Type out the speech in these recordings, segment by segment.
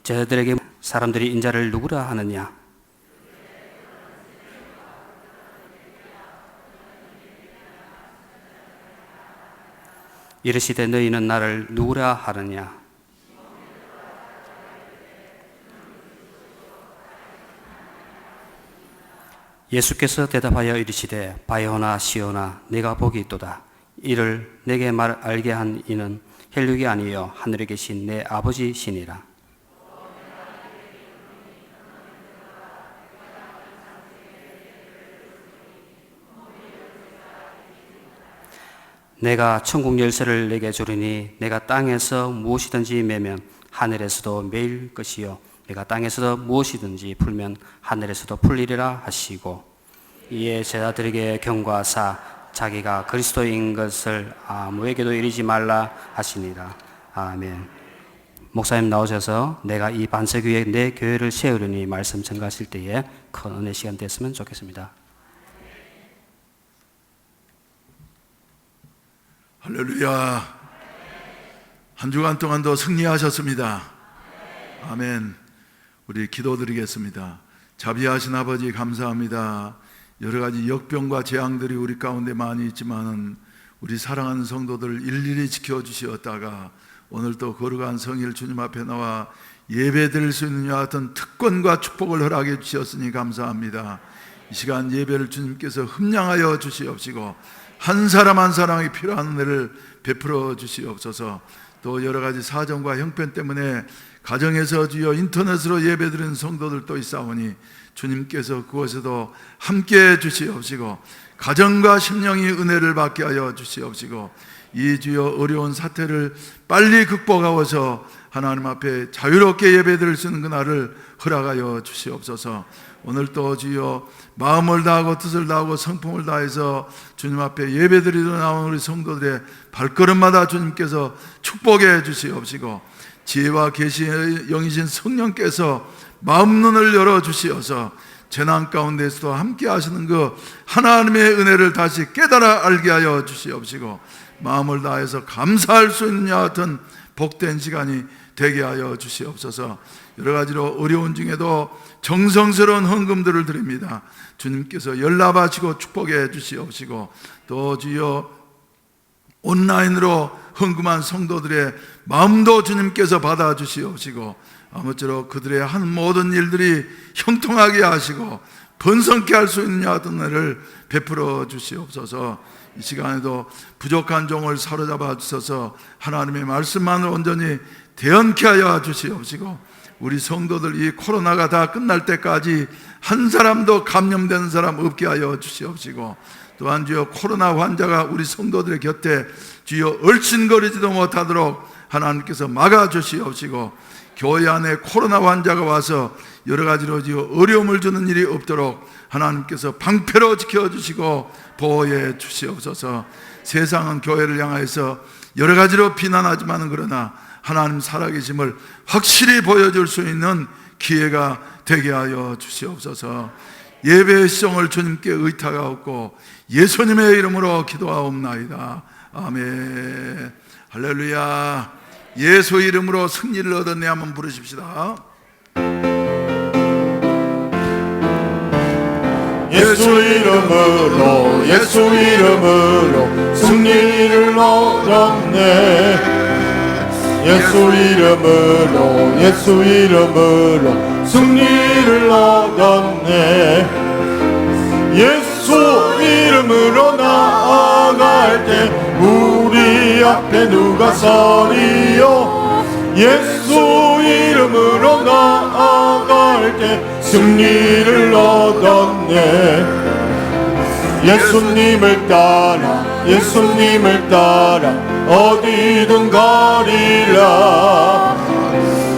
제자들에게 사람들이 인자를 누구라 하느냐? 이르시되 너희는 나를 누구라 하느냐? 예수께서 대답하여 이르시되 바요나 시오나 내가 복이 있도다. 이를 내게 알게 한 이는 혈육이 아니요 하늘에 계신 내 아버지시니라. 내가 천국 열쇠를 내게 주리니 내가 땅에서 무엇이든지 매면 하늘에서도 매일 것이요 내가 땅에서도 무엇이든지 풀면 하늘에서도 풀리리라 하시고, 이에 제자들에게 경고하사 자기가 그리스도인 것을 아무에게도 이르지 말라 하시니라. 아멘. 목사님 나오셔서 내가 이 반석 위에 내 교회를 세우려니 말씀 전가하실 때에 큰 은혜 시간 됐으면 좋겠습니다. 할렐루야. 한 주간 동안도 승리하셨습니다. 아멘. 우리 기도드리겠습니다. 자비하신 아버지 감사합니다. 여러 가지 역병과 재앙들이 우리 가운데 많이 있지만은 우리 사랑하는 성도들 일일이 지켜주시었다가 오늘 또 거룩한 성일 주님 앞에 나와 예배드릴 수 있는 이와 같은 특권과 축복을 허락해 주셨으니 감사합니다. 이 시간 예배를 주님께서 흠량하여 주시옵시고 한 사람 한 사람이 필요한 은혜를 베풀어 주시옵소서. 또 여러 가지 사정과 형편 때문에 가정에서 주여 인터넷으로 예배드리는 성도들도 있사오니 주님께서 그곳에도 함께해 주시옵시고 가정과 심령이 은혜를 받게 하여 주시옵시고 이 주여 어려운 사태를 빨리 극복하셔서 하나님 앞에 자유롭게 예배드릴 수 있는 그날을 허락하여 주시옵소서. 오늘 또 주여 마음을 다하고 뜻을 다하고 성품을 다해서 주님 앞에 예배드리러 나온 우리 성도들의 발걸음마다 주님께서 축복해 주시옵시고 지혜와 계시의 영이신 성령께서 마음 눈을 열어주시어서 재난 가운데서도 함께 하시는 그 하나님의 은혜를 다시 깨달아 알게 하여 주시옵시고 마음을 다해서 감사할 수 있는 이와 같은 복된 시간이 되게 하여 주시옵소서. 여러 가지로 어려운 중에도 정성스러운 헌금들을 드립니다. 주님께서 연락하시고 축복해 주시옵시고 또 주여 온라인으로 헌금한 성도들의 마음도 주님께서 받아주시옵시고 아무쪼록 그들의 한 모든 일들이 형통하게 하시고 번성케 할 수 있는 같은 은혜를 베풀어 주시옵소서. 이 시간에도 부족한 종을 사로잡아 주셔서 하나님의 말씀만을 온전히 대언케 하여 주시옵시고 우리 성도들 이 코로나가 다 끝날 때까지 한 사람도 감염되는 사람 없게 하여 주시옵시고 또한 주여 코로나 환자가 우리 성도들의 곁에 주여 얼씬거리지도 못하도록 하나님께서 막아주시옵시고 교회 안에 코로나 환자가 와서 여러 가지로 주여 어려움을 주는 일이 없도록 하나님께서 방패로 지켜주시고 보호해 주시옵소서. 세상은 교회를 향해서 여러 가지로 비난하지만 그러나 하나님 살아계심을 확실히 보여줄 수 있는 기회가 되게 하여 주시옵소서. 예배의 시종을 주님께 의탁하옵고 예수님의 이름으로 기도하옵나이다. 아멘. 할렐루야. 예수 이름으로 승리를 얻었네 한번 부르십시다. 예수 이름으로 예수 이름으로 승리를 얻었네. 예수 이름으로 예수 이름으로 승리를 얻었네. 예수 이름으로 나아갈 때 우리 앞에 누가 서리요. 예수 이름으로 나아갈 때 승리를 얻었네. 예수님을 따라 예수님을 따라 어디든 가리라.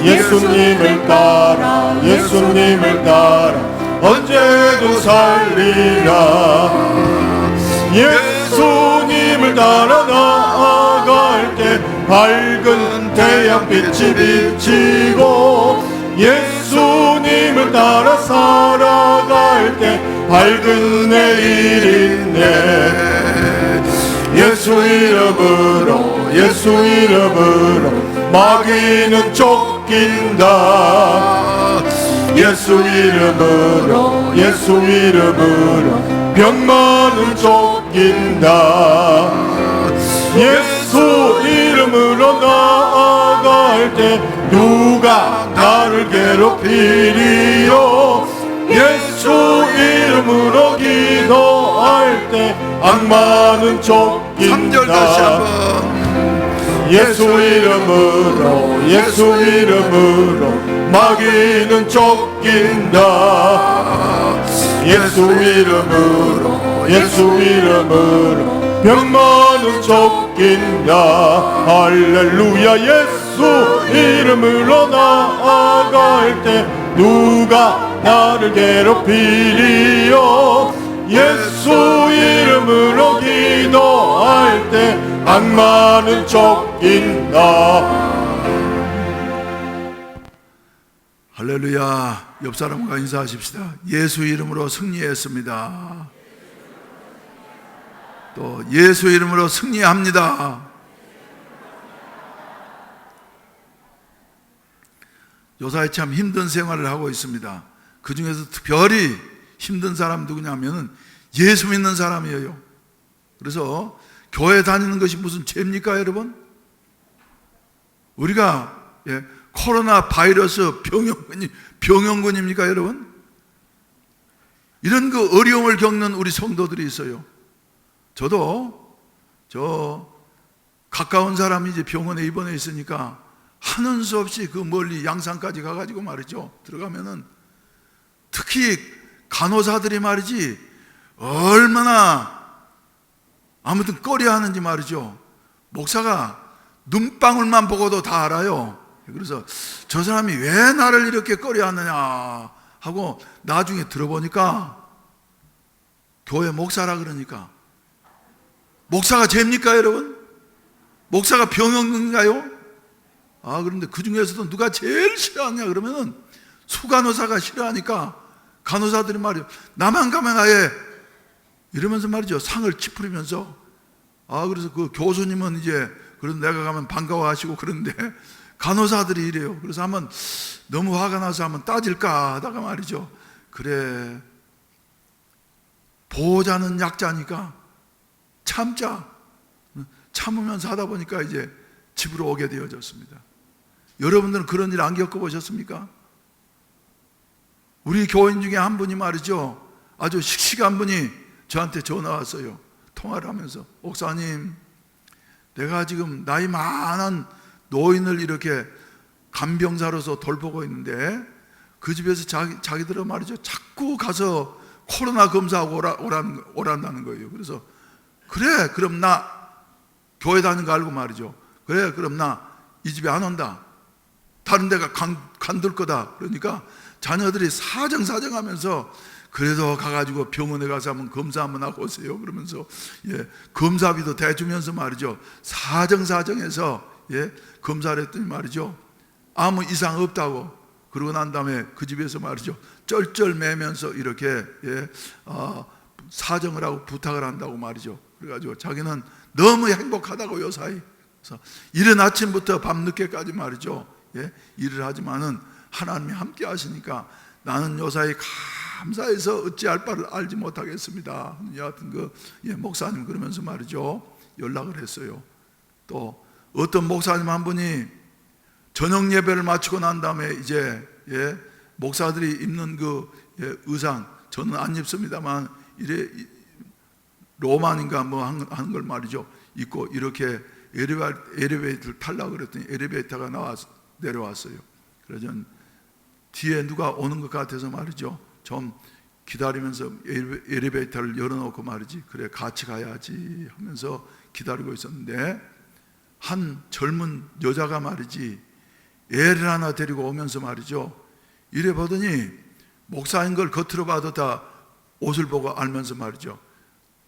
예수님을 따라 예수님을 따라 언제도 살리라. 예수님을 따라 나아갈 때 밝은 태양빛이 비치고 예수님을 따라 살아갈 때 밝은 내일이네. 예수 이름으로 예수 이름으로 마귀는 쫓겨나네. 쫓긴다. 예수 이름으로 예수 이름으로 병만은 쫓긴다. 예수 이름으로 나아갈 때 누가 나를 괴롭히리요. 예수 이름으로 기도할 때 악마는 3절 다시 쫓긴다. 한번. 예수 이름으로 예수 이름으로 마귀는 쫓긴다. 예수 이름으로 예수 이름으로 병만은 쫓긴다. 할렐루야. 예수 이름으로 나아갈 때 누가 나를 괴롭히리요. 예수 이름으로 기도할 때 악마는 쫓긴다. 할렐루야. 옆 사람과 인사하십시다. 예수 이름으로 승리했습니다. 또 예수 이름으로 승리합니다. 요사이 참 힘든 생활을 하고 있습니다. 그 중에서 특별히 힘든 사람 누구냐면은 예수 믿는 사람이에요. 그래서 교회 다니는 것이 무슨 죄입니까, 여러분? 우리가 코로나 바이러스 병영군입니까, 여러분? 이런 그 어려움을 겪는 우리 성도들이 있어요. 저도 가까운 사람이 이제 병원에 입원해 있으니까 하는 수 없이 그 멀리 양산까지 가가지고 말이죠. 들어가면은 특히 간호사들이 말이지 얼마나 아무튼 꺼려하는지 말이죠. 목사가 눈방울만 보고도 다 알아요. 그래서 저 사람이 왜 나를 이렇게 꺼려하느냐 하고 나중에 들어보니까 교회 목사라 그러니까. 목사가 죄입니까, 여러분? 목사가 병원인가요? 그런데 그 중에서도 누가 제일 싫어하냐 그러면은 수간호사가 싫어하니까 간호사들이 말이죠. 나만 가면 아예 이러면서 말이죠. 상을 찌푸리면서. 그래서 그 교수님은 이제 그래도 내가 가면 반가워하시고 그런데 간호사들이 이래요. 그래서 한번 너무 화가 나서 한번 따질까 하다가 말이죠. 그래, 보호자는 약자니까 참자. 참으면서 하다 보니까 이제 집으로 오게 되어졌습니다. 여러분들은 그런 일 안 겪어보셨습니까? 우리 교인 중에 한 분이 말이죠. 아주 씩씩한 분이 저한테 전화 왔어요. 통화를 하면서, 목사님, 내가 지금 나이 많은 노인을 이렇게 간병사로서 돌보고 있는데 그 집에서 자기들은 말이죠. 자꾸 가서 코로나 검사하고 오란다는 거예요. 그래서 그래, 그럼 나 교회 다니는 거 알고 말이죠. 그래, 그럼 나 이 집에 안 온다. 다른 데가 간둘 거다. 그러니까 자녀들이 사정하면서 그래도 가가지고 병원에 가서 한번 검사 한번 하고 오세요. 그러면서 검사비도 대주면서 말이죠. 사정해서 검사를 했더니 말이죠. 아무 이상 없다고. 그러고 난 다음에 그 집에서 말이죠. 쩔쩔매면서 이렇게 사정을 하고 부탁을 한다고 말이죠. 그래가지고 자기는 너무 행복하다고 요사이. 그래서 이른 아침부터 밤늦게까지 말이죠. 일을 하지만은 하나님이 함께 하시니까 나는 요사이 감사해서 어찌할 바를 알지 못하겠습니다. 여하튼 목사님 그러면서 말이죠. 연락을 했어요. 또 어떤 목사님 한 분이 저녁 예배를 마치고 난 다음에 이제 목사들이 입는 그 의상, 저는 안 입습니다만 이래 로만인가 뭐 하는 걸 말이죠. 입고 이렇게 엘리베이터를 타려고 그랬더니 엘리베이터가 내려왔어요. 그래서 전 뒤에 누가 오는 것 같아서 말이죠. 좀 기다리면서 엘리베이터를 열어놓고 말이지. 그래, 같이 가야지 하면서 기다리고 있었는데 한 젊은 여자가 말이지 애를 하나 데리고 오면서 말이죠. 이래 보더니 목사인 걸 겉으로 봐도 다 옷을 보고 알면서 말이죠.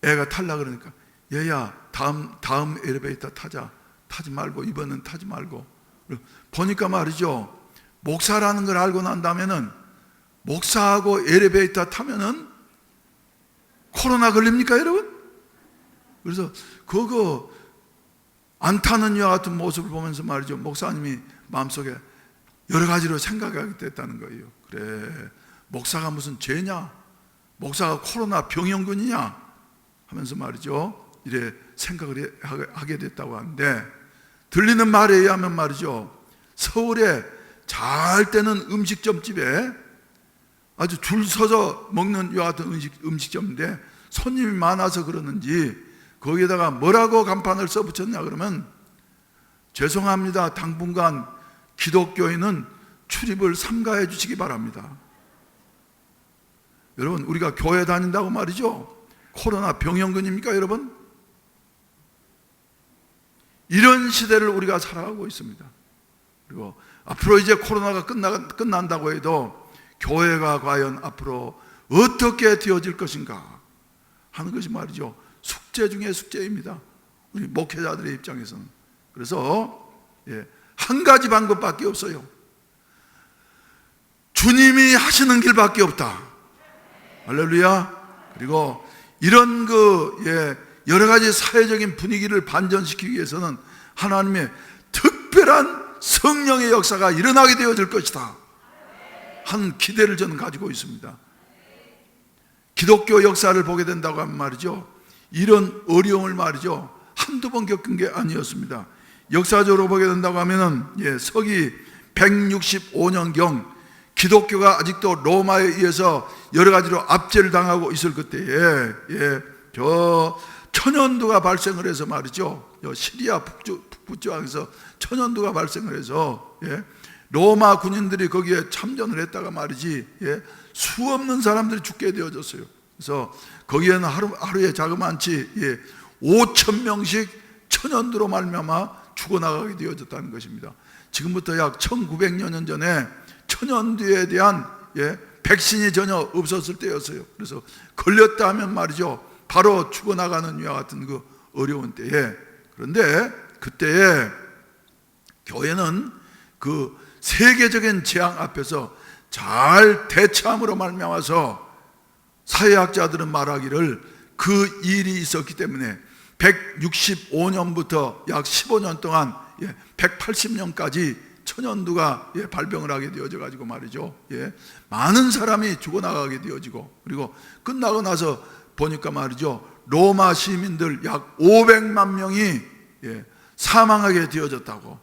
애가 탈라 그러니까 얘야 다음 엘리베이터 타지 말고 이번엔 타지 말고. 보니까 말이죠. 목사라는 걸 알고 난 다음에는 목사하고 엘리베이터 타면은 코로나 걸립니까, 여러분? 그래서 안 타는 이와 같은 모습을 보면서 말이죠. 목사님이 마음속에 여러 가지로 생각하게 됐다는 거예요. 그래, 목사가 무슨 죄냐? 목사가 코로나 병영군이냐? 하면서 말이죠, 이래 생각을 하게 됐다고 하는데, 들리는 말에 의하면 말이죠, 서울에 잘 되는 음식점집에 아주 줄 서서 먹는 요 같은 음식점인데 손님이 많아서 그러는지 거기에다가 뭐라고 간판을 써붙였냐 그러면, 죄송합니다, 당분간 기독교인은 출입을 삼가해 주시기 바랍니다. 여러분, 우리가 교회 다닌다고 말이죠, 코로나 병영군입니까 여러분? 이런 시대를 우리가 살아가고 있습니다. 그리고 앞으로 이제 코로나가 끝난다고 해도 교회가 과연 앞으로 어떻게 되어질 것인가 하는 것이 말이죠, 숙제 중에 숙제입니다, 우리 목회자들의 입장에서는. 그래서 한 가지 방법밖에 없어요. 주님이 하시는 길밖에 없다. 할렐루야. 그리고 이런 여러 가지 사회적인 분위기를 반전시키기 위해서는 하나님의 특별한 성령의 역사가 일어나게 되어질 것이다 한 기대를 저는 가지고 있습니다. 기독교 역사를 보게 된다고 하면 말이죠, 이런 어려움을 말이죠, 한두 번 겪은 게 아니었습니다. 역사적으로 보게 된다고 하면은 서기 165년경 기독교가 아직도 로마에 의해서 여러 가지로 압제를 당하고 있을 그때에 저 천연두가 발생을 해서 말이죠, 시리아 북부 지방에서 천연두가 발생을 해서 로마 군인들이 거기에 참전을 했다가 말이지 수없는 사람들이 죽게 되어졌어요. 그래서 거기에는 하루에 자그마치 5,000명씩 천연두로 말미암아 죽어나가게 되어졌다는 것입니다. 지금부터 약 1900여 년 전에 천연두에 대한 백신이 전혀 없었을 때였어요. 그래서 걸렸다 하면 말이죠, 바로 죽어나가는 이와 같은 그 어려운 때에, 그런데 그때에 교회는 그 세계적인 재앙 앞에서 잘 대처함으로 말미암아서 사회학자들은 말하기를 그 일이 있었기 때문에 165년부터 약 15년 동안 180년까지 천연두가 발병을 하게 되어져 가지고 말이죠, 많은 사람이 죽어나가게 되어지고, 그리고 끝나고 나서 보니까 말이죠, 로마 시민들 약 500만 명이 사망하게 되어졌다고.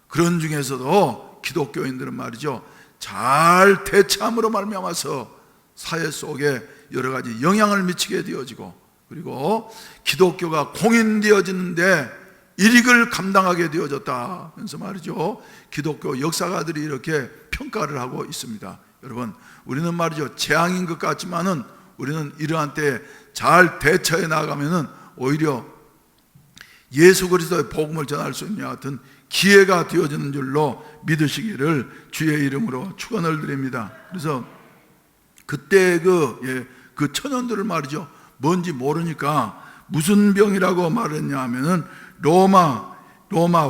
그런 중에서도 기독교인들은 말이죠, 잘 대처함으로 말미암아서 사회 속에 여러 가지 영향을 미치게 되어지고, 그리고 기독교가 공인되어지는데 일익을 감당하게 되어졌다 면서 말이죠, 기독교 역사가들이 이렇게 평가를 하고 있습니다. 여러분, 우리는 말이죠, 재앙인 것 같지만은 우리는 이러한 때에 잘 대처해 나가면은 오히려 예수 그리스도의 복음을 전할 수 있는 같은 기회가 되어지는 줄로 믿으시기를 주의 이름으로 축원을 드립니다. 그래서 그때 그 천연들을 말이죠, 뭔지 모르니까 무슨 병이라고 말했냐 하면은 로마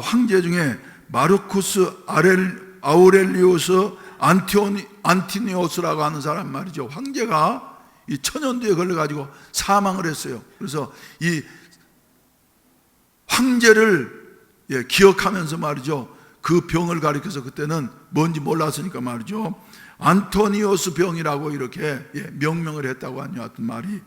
황제 중에 마르쿠스 아우렐리우스 안티니오스라고 하는 사람 말이죠, 황제가 이 천연두에 걸려가지고 사망을 했어요. 그래서 이 황제를 기억하면서 말이죠, 그 병을 가리켜서 그때는 뭔지 몰랐으니까 말이죠, 안토니오스 병이라고 이렇게 명명을 했다고 하는 같은 말이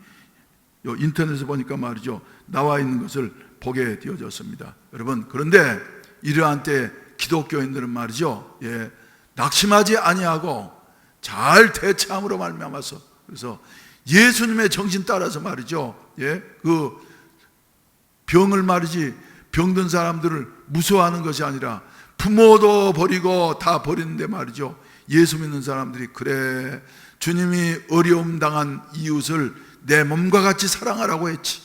인터넷에 보니까 말이죠, 나와 있는 것을 보게 되어졌습니다. 여러분, 그런데 이러한 때 기독교인들은 말이죠, 낙심하지 아니하고 잘 대처함으로 말미암아서, 그래서 예수님의 정신 따라서 말이죠, 그 병을 말이지, 병든 사람들을 무서워하는 것이 아니라 부모도 버리고 다 버리는데 말이죠, 예수 믿는 사람들이 그래, 주님이 어려움 당한 이웃을 내 몸과 같이 사랑하라고 했지.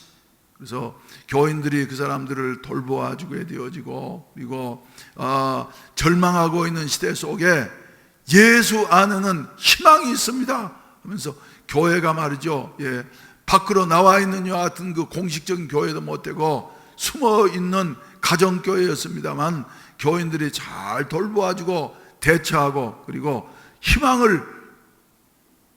그래서 교인들이 그 사람들을 돌보아 주게 되어지고, 그리고 절망하고 있는 시대 속에 예수 안에는 희망이 있습니다 하면서 교회가 말이죠, 밖으로 나와 있는 이와 같은 그 공식적인 교회도 못되고 숨어 있는 가정교회였습니다만, 교인들이 잘 돌보아주고 대처하고 그리고 희망을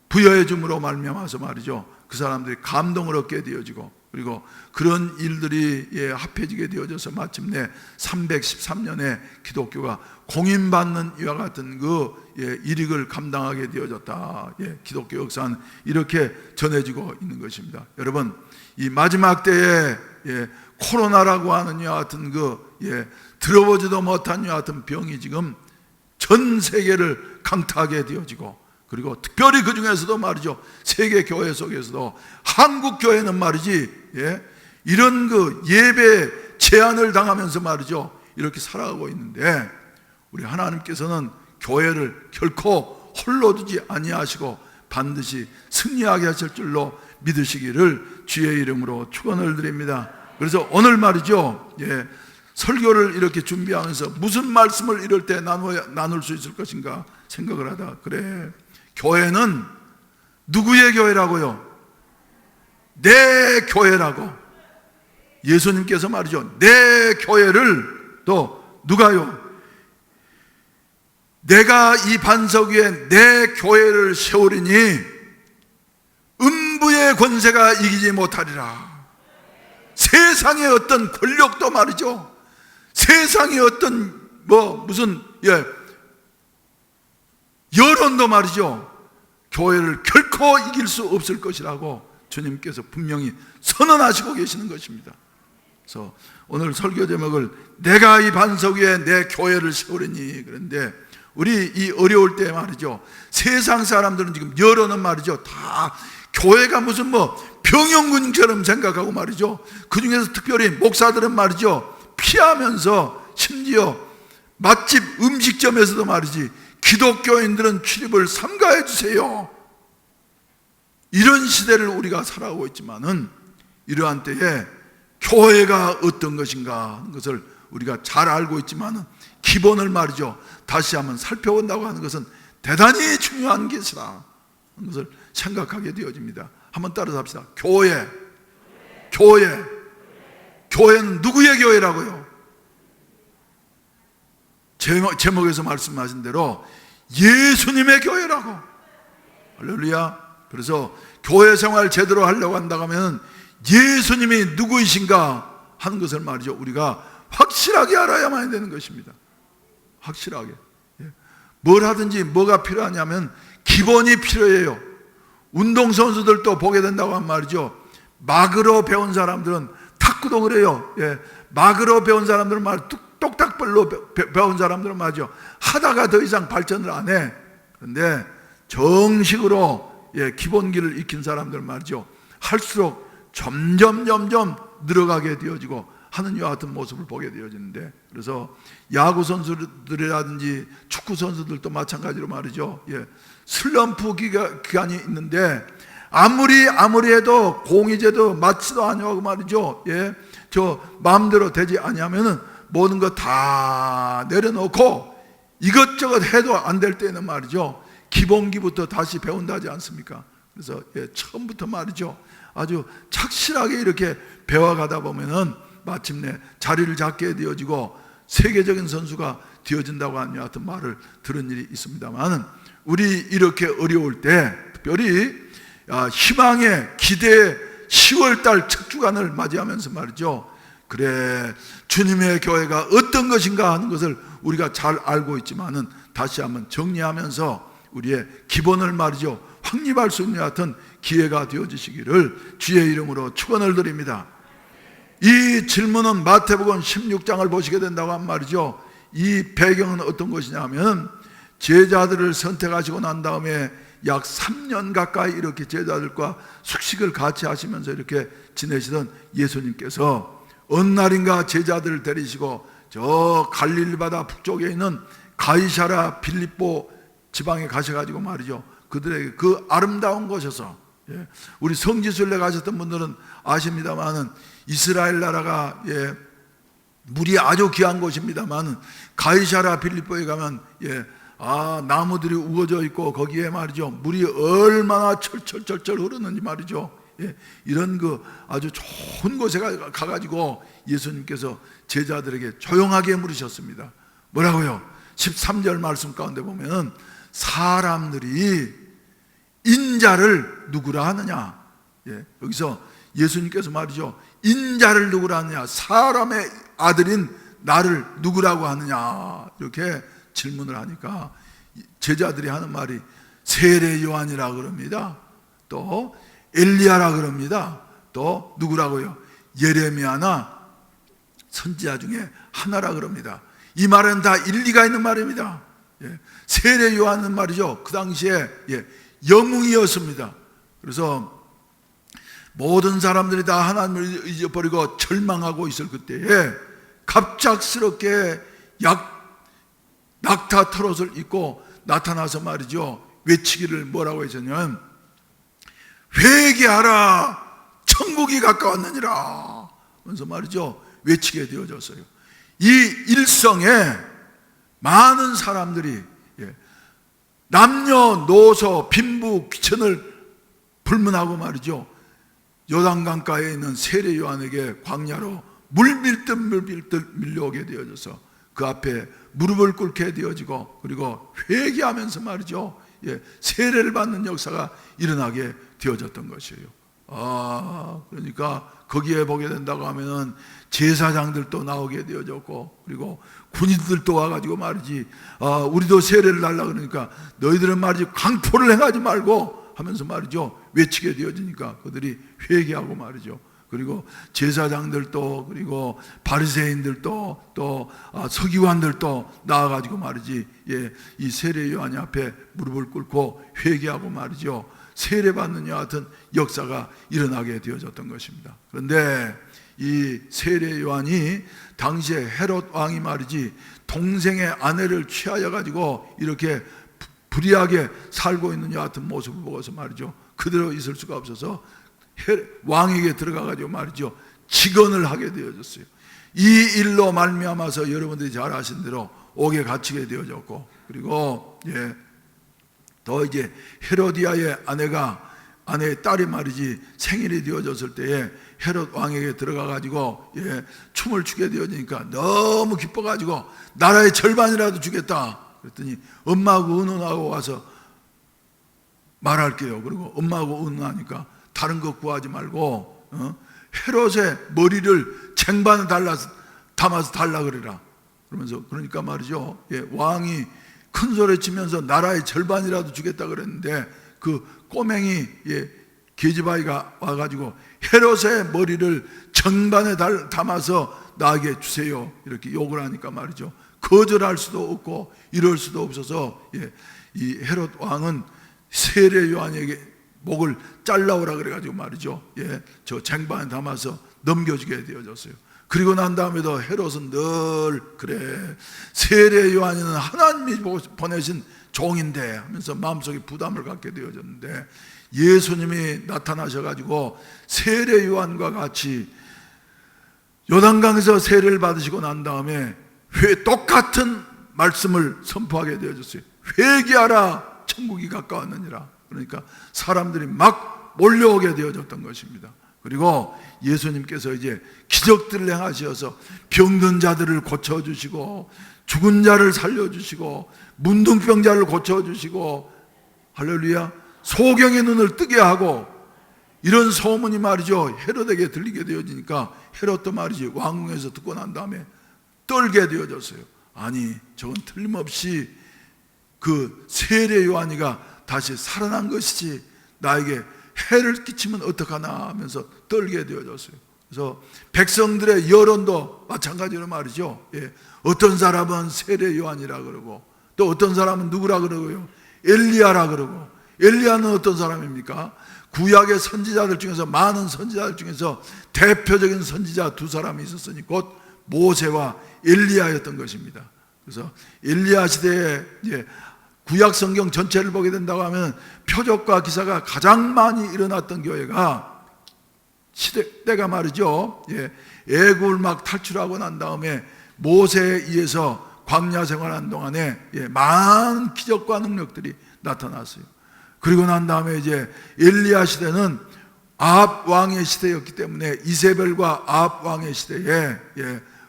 부여해 줌으로 말미암아서 말이죠, 그 사람들이 감동을 얻게 되어지고, 그리고 그런 일들이 합해지게 되어져서 마침내 313년에 기독교가 공인받는 이와 같은 그 일익을 감당하게 되어졌다. 기독교 역사는 이렇게 전해지고 있는 것입니다. 여러분, 이 마지막 때에 코로나라고 하는 이와 같은 들어보지도 못한 이와 같은 병이 지금 전 세계를 강타하게 되어지고, 그리고 특별히 그 중에서도 말이죠, 세계 교회 속에서도 한국 교회는 말이지, 이런 예배 제한을 당하면서 말이죠, 이렇게 살아가고 있는데, 우리 하나님께서는 교회를 결코 홀로 두지 아니하시고 반드시 승리하게 하실 줄로 믿으시기를 주의 이름으로 축원을 드립니다. 그래서 오늘 말이죠, 설교를 이렇게 준비하면서 무슨 말씀을 이럴 때 나눌 수 있을 것인가 생각을 하다, 그래, 교회는 누구의 교회라고요? 내 교회라고. 예수님께서 말이죠, 내 교회를 또 누가요? 내가 이 반석 위에 내 교회를 세우리니 음부의 권세가 이기지 못하리라. 세상의 어떤 권력도 말이죠, 세상의 어떤 무슨 여론도 말이죠, 교회를 결코 이길 수 없을 것이라고 주님께서 분명히 선언하시고 계시는 것입니다. 그래서 오늘 설교 제목을 내가 이 반석 위에 내 교회를 세우리니, 그런데 우리 이 어려울 때 말이죠, 세상 사람들은 지금 여론은 말이죠, 다 교회가 무슨 병영군처럼 생각하고 말이죠, 그 중에서 특별히 목사들은 말이죠, 피하면서 심지어 맛집 음식점에서도 말이지, 기독교인들은 출입을 삼가해 주세요, 이런 시대를 우리가 살아가고 있지만은, 이러한 때에 교회가 어떤 것인가 하는 것을 우리가 잘 알고 있지만은, 기본을 말이죠, 다시 한번 살펴본다고 하는 것은 대단히 중요한 것이라 하는 것을 생각하게 되어집니다. 한번 따라서 합시다. 교회는 누구의 교회라고요? 제목에서 말씀하신 대로 예수님의 교회라고. 할렐루야. 그래서 교회 생활 제대로 하려고 한다고 하면 예수님이 누구이신가 하는 것을 말이죠, 우리가 확실하게 알아야만 되는 것입니다. 확실하게. 뭘 하든지 뭐가 필요하냐면 기본이 필요해요. 운동선수들도 보게 된다고 하면 말이죠, 막으로 배운 사람들은, 탁구도 그래요. 막으로 배운 사람들은 똑딱벌로 배운 사람들은 말이죠, 하다가 더 이상 발전을 안 해. 그런데 정식으로 기본기를 익힌 사람들은 말이죠, 할수록 점점 늘어가게 되어지고 하는 이와 같은 모습을 보게 되어지는데, 그래서 야구 선수들이라든지 축구 선수들도 마찬가지로 말이죠, 슬럼프 기간이 있는데 아무리 해도 공이제도 맞지도 아니하고 말이죠, 저 마음대로 되지 아니하면은 모든 거 다 내려놓고 이것저것 해도 안 될 때는 말이죠, 기본기부터 다시 배운다 하지 않습니까? 그래서 처음부터 말이죠, 아주 착실하게 이렇게 배워가다 보면은 마침내 자리를 잡게 되어지고 세계적인 선수가 되어진다고 하는 같은 말을 들은 일이 있습니다만, 우리 이렇게 어려울 때 특별히 희망의 기대의 10월달 첫 주간을 맞이하면서 말이죠, 그래, 주님의 교회가 어떤 것인가 하는 것을 우리가 잘 알고 있지만은 다시 한번 정리하면서 우리의 기본을 말이죠, 확립할 수 있는 같은 기회가 되어지시기를 주의 이름으로 축원을 드립니다. 이 질문은 마태복음 16장을 보시게 된다고 한 말이죠, 이 배경은 어떤 것이냐 하면, 제자들을 선택하시고 난 다음에 약 3년 가까이 이렇게 제자들과 숙식을 같이 하시면서 이렇게 지내시던 예수님께서 어느 날인가 제자들을 데리시고 저 갈릴리 바다 북쪽에 있는 가이사랴 빌립보 지방에 가셔가지고 말이죠, 그들에게 그 아름다운 곳에서, 우리 성지순례 가셨던 분들은 아십니다만은 이스라엘 나라가 물이 아주 귀한 곳입니다만은 가이사랴 빌립보에 가면 나무들이 우거져 있고 거기에 말이죠, 물이 얼마나 철철 흐르는지 말이죠, 이런 아주 좋은 곳에 가가지고 예수님께서 제자들에게 조용하게 물으셨습니다. 뭐라고요? 13절 말씀 가운데 보면 사람들이 인자를 누구라 하느냐, 여기서 예수님께서 말이죠, 인자를 누구라 하느냐, 사람의 아들인 나를 누구라고 하느냐, 이렇게 질문을 하니까 제자들이 하는 말이 세례 요한이라 그럽니다. 또 엘리야라 그럽니다. 또 누구라고요? 예레미야나 선지자 중에 하나라 그럽니다. 이 말은 다 일리가 있는 말입니다. 세례 요한은 말이죠, 그 당시에 영웅이었습니다. 그래서 모든 사람들이 다 하나님을 잊어버리고 절망하고 있을 그때에 갑작스럽게 낙타 털옷을 입고 나타나서 말이죠, 외치기를 뭐라고 했냐면 회개하라 천국이 가까웠느니라 하면서 말이죠, 외치게 되어졌어요. 이 일성에 많은 사람들이 남녀노소 빈부 귀천을 불문하고 말이죠, 요단강가에 있는 세례 요한에게 광야로 물밀듯 밀려오게 되어져서 그 앞에 무릎을 꿇게 되어지고, 그리고 회개하면서 말이죠, 세례를 받는 역사가 일어나게 되어졌던 것이에요. 그러니까 거기에 보게 된다고 하면은 제사장들도 나오게 되어졌고, 그리고 군인들도 와가지고 말이지, 우리도 세례를 달라 그러니까 너희들은 말이지 강포를 행하지 말고 하면서 말이죠, 외치게 되어지니까 그들이 회개하고 말이죠. 그리고 제사장들도, 그리고 바리새인들도, 또 서기관들도 나와가지고 말이지, 이 세례 요한이 앞에 무릎을 꿇고 회개하고 말이죠, 세례받는 여 같은 역사가 일어나게 되어졌던 것입니다. 그런데 이 세례 요한이 당시에 헤롯 왕이 말이지 동생의 아내를 취하여 가지고 이렇게 불의하게 살고 있는 여 같은 모습을 보고서 말이죠, 그대로 있을 수가 없어서 왕에게 들어가 가지고 말이죠, 직언을 하게 되어졌어요. 이 일로 말미암아서 여러분들이 잘 아신 대로 옥에 갇히게 되어졌고, 그리고 더 이제 헤로디아의 아내의 딸이 말이지 생일이 되어졌을 때에 헤롯 왕에게 들어가 가지고 춤을 추게 되어지니까 너무 기뻐 가지고 나라의 절반이라도 주겠다 그랬더니 엄마하고 의논하고 와서 말할게요. 그리고 엄마하고 의논하니까 다른 거 구하지 말고 헤롯의 머리를 쟁반에 담아서 달라 그래라. 그러면서 그러니까 말이죠, 왕이 큰 소리 치면서 나라의 절반이라도 주겠다 그랬는데 그 꼬맹이 계집아이가 와가지고 헤롯의 머리를 쟁반에 담아서 나에게 주세요 이렇게 욕을 하니까 말이죠, 거절할 수도 없고 이럴 수도 없어서 이 헤롯 왕은 세례 요한에게 목을 잘라오라 그래가지고 말이죠, 저 쟁반에 담아서 넘겨주게 되어졌어요. 그리고 난 다음에도 헤롯은 늘 그래 세례 요한이는 하나님이 보내신 종인데 하면서 마음속에 부담을 갖게 되어졌는데, 예수님이 나타나셔가지고 세례 요한과 같이 요단강에서 세례를 받으시고 난 다음에 똑같은 말씀을 선포하게 되어졌어요. 회개하라 천국이 가까웠느니라. 그러니까 사람들이 막 몰려오게 되어졌던 것입니다. 그리고 예수님께서 이제 기적들을 행하셔서 병든 자들을 고쳐주시고, 죽은 자를 살려주시고, 문둥병자를 고쳐주시고, 할렐루야, 소경의 눈을 뜨게 하고, 이런 소문이 말이죠 헤롯에게 들리게 되어지니까 헤롯도 말이지 왕궁에서 듣고 난 다음에 떨게 되어졌어요. 아니 저건 틀림없이 그 세례 요한이가 다시 살아난 것이지 나에게 해를 끼치면 어떡하나 하면서 떨게 되어졌어요. 그래서 백성들의 여론도 마찬가지로 말이죠, 어떤 사람은 세례 요한이라 그러고, 또 어떤 사람은 누구라 그러고요, 엘리야라 그러고. 엘리야는 어떤 사람입니까? 구약의 선지자들 중에서, 많은 선지자들 중에서 대표적인 선지자 두 사람이 있었으니 곧 모세와 엘리야였던 것입니다. 그래서 엘리야 시대에 구약 성경 전체를 보게 된다고 하면 표적과 기사가 가장 많이 일어났던 교회가 때가 말이죠, 애굽을 막 탈출하고 난 다음에 모세에 의해서 광야 생활한 동안에 많은 기적과 능력들이 나타났어요. 그리고 난 다음에 이제 엘리야 시대는 아합 왕의 시대였기 때문에 이세벨과 아합 왕의 시대에